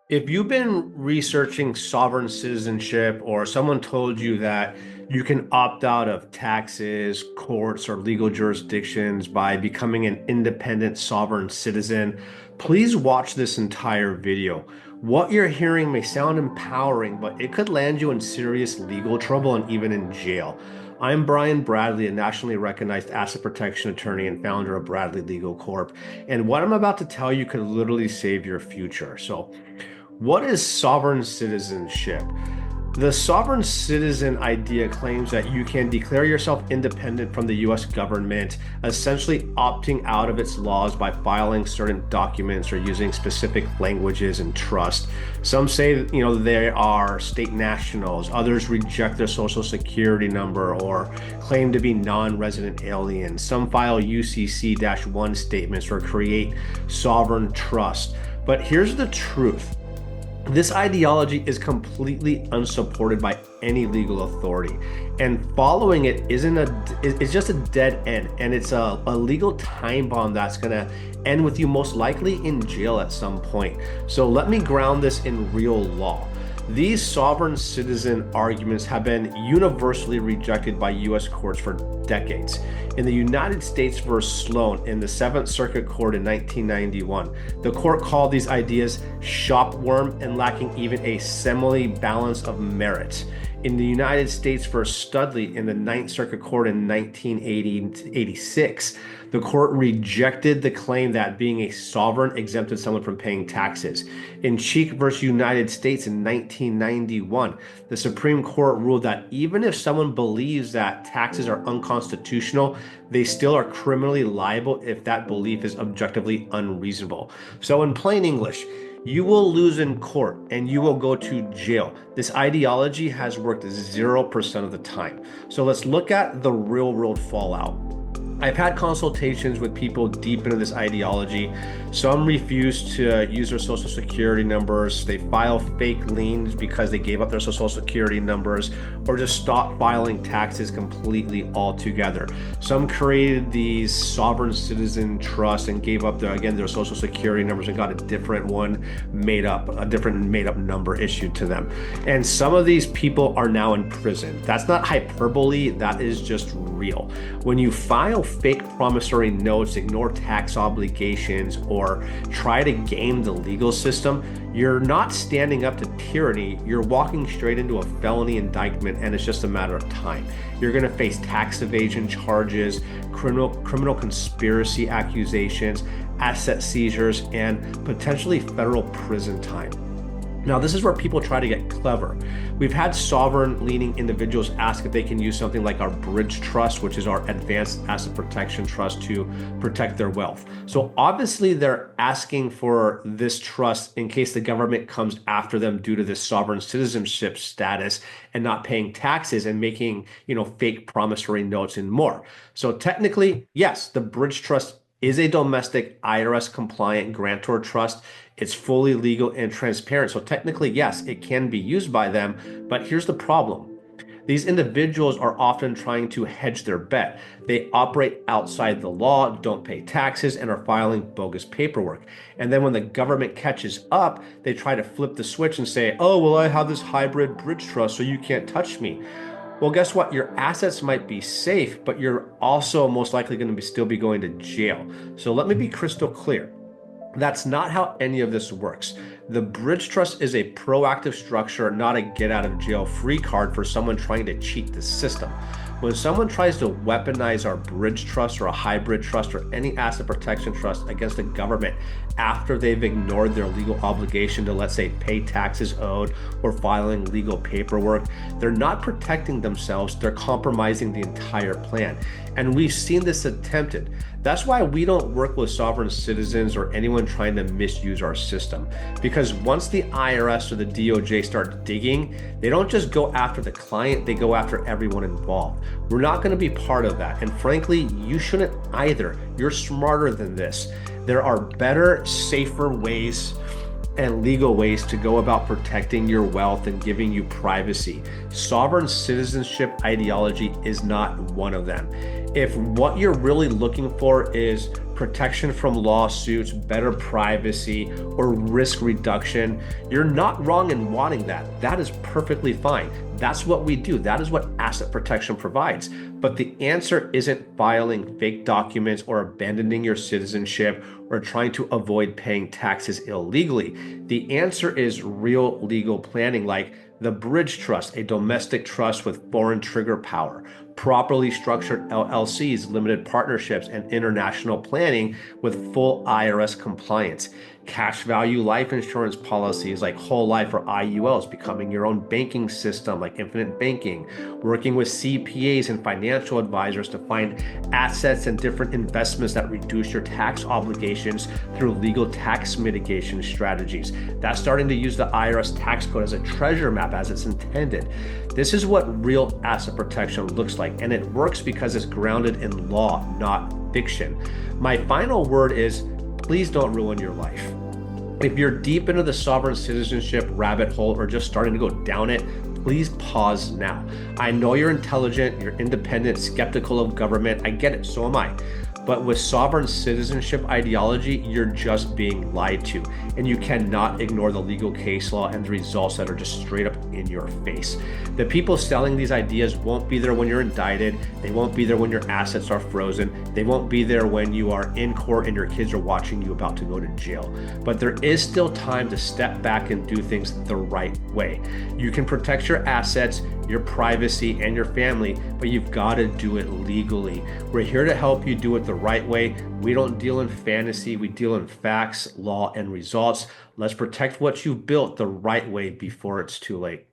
If you've been researching sovereign citizenship or someone told you that you can opt out of taxes, courts, or legal jurisdictions by becoming an independent sovereign citizen, please watch this entire video. What you're hearing may sound empowering, but it could land you in serious legal trouble and even in jail. I'm Brian Bradley, a nationally recognized asset protection attorney and founder of Bradley Legal Corp. And what I'm about to tell you could literally save your future. So, what is sovereign citizenship? The sovereign citizen idea claims that you can declare yourself independent from the US government, essentially opting out of its laws by filing certain documents or using specific languages and trust. Some say, they are state nationals. Others reject their social security number or claim to be non-resident aliens. Some file UCC-1 statements or create sovereign trust. But here's the truth. This ideology is completely unsupported by any legal authority, and following it it's just a dead end, and it's a legal time bomb that's gonna end with you most likely in jail at some point. So let me ground this in real law. These sovereign citizen arguments have been universally rejected by US courts for decades. In the United States versus Sloan in the Seventh Circuit Court in 1991, the court called these ideas shopworm and lacking even a semblance balance of merit. In the United States versus Studley in the Ninth Circuit Court in 1986, the court rejected the claim that being a sovereign exempted someone from paying taxes. In Cheek versus United States in 1991, the Supreme Court ruled that even if someone believes that taxes are unconstitutional, they still are criminally liable if that belief is objectively unreasonable. So in plain English, you will lose in court and you will go to jail. This ideology has worked 0% of the time. So let's look at the real world fallout. I've had consultations with people deep into this ideology. Some refuse to use their social security numbers. They file fake liens because they gave up their social security numbers, or just stop filing taxes completely altogether. Some created these sovereign citizen trusts and gave up their social security numbers and got a different one made up, a different made up number issued to them. And some of these people are now in prison. That's not hyperbole, that is just real. When you file fake promissory notes, ignore tax obligations, or try to game the legal system, you're not standing up to tyranny. You're walking straight into a felony indictment, and it's just a matter of time. You're going to face tax evasion charges, criminal conspiracy accusations, asset seizures, and potentially federal prison time. Now, this is where people try to get clever. We've had sovereign-leaning individuals ask if they can use something like our bridge trust, which is our advanced asset protection trust, to protect their wealth. So obviously they're asking for this trust in case the government comes after them due to this sovereign citizenship status and not paying taxes and making, fake promissory notes and more. So technically, yes, the bridge trust is a domestic IRS compliant grantor trust. It's fully legal and transparent. So technically, yes, it can be used by them, but here's the problem. These individuals are often trying to hedge their bet. They operate outside the law, don't pay taxes, and are filing bogus paperwork. And then when the government catches up, they try to flip the switch and say, oh, well, I have this hybrid bridge trust, so you can't touch me. Well, guess what? Your assets might be safe, but you're also most likely going to still be going to jail. So let me be crystal clear. That's not how any of this works. The bridge trust is a proactive structure, not a get out of jail free card for someone trying to cheat the system. When someone tries to weaponize our bridge trust or a hybrid trust or any asset protection trust against the government after they've ignored their legal obligation to, let's say, pay taxes owed or filing legal paperwork, they're not protecting themselves, they're compromising the entire plan. And we've seen this attempted. That's why we don't work with sovereign citizens or anyone trying to misuse our system. Because once the IRS or the DOJ start digging, they don't just go after the client, they go after everyone involved. We're not going to be part of that. And frankly, you shouldn't either. You're smarter than this. There are better, safer ways and legal ways to go about protecting your wealth and giving you privacy. Sovereign citizenship ideology is not one of them. If what you're really looking for is protection from lawsuits, better privacy, or risk reduction, you're not wrong in wanting that. That is perfectly fine. That's what we do. That is what asset protection provides. But the answer isn't filing fake documents or abandoning your citizenship or trying to avoid paying taxes illegally. The answer is real legal planning, like the Bridge Trust, a domestic trust with foreign trigger power, properly structured LLCs, limited partnerships, and international planning with full IRS compliance. Cash value life insurance policies like whole life or IULs, becoming your own banking system like infinite banking, working with CPAs and financial advisors to find assets and different investments that reduce your tax obligations through legal tax mitigation strategies. That's starting to use the IRS tax code as a treasure map as it's intended. This is what real asset protection looks like, and it works because it's grounded in law, not fiction. My final word is, please don't ruin your life. If you're deep into the sovereign citizenship rabbit hole or just starting to go down it, please pause now. I know you're intelligent, you're independent, skeptical of government. I get it, so am I. But with sovereign citizenship ideology, you're just being lied to. And you cannot ignore the legal case law and the results that are just straight up in your face. The people selling these ideas won't be there when you're indicted. They won't be there when your assets are frozen. They won't be there when you are in court and your kids are watching you about to go to jail. But there is still time to step back and do things the right way. You can protect your assets, your privacy, and your family, but you've got to do it legally. We're here to help you do it the right way. We don't deal in fantasy, we deal in facts, law, and results. Let's protect what you've built the right way before it's too late.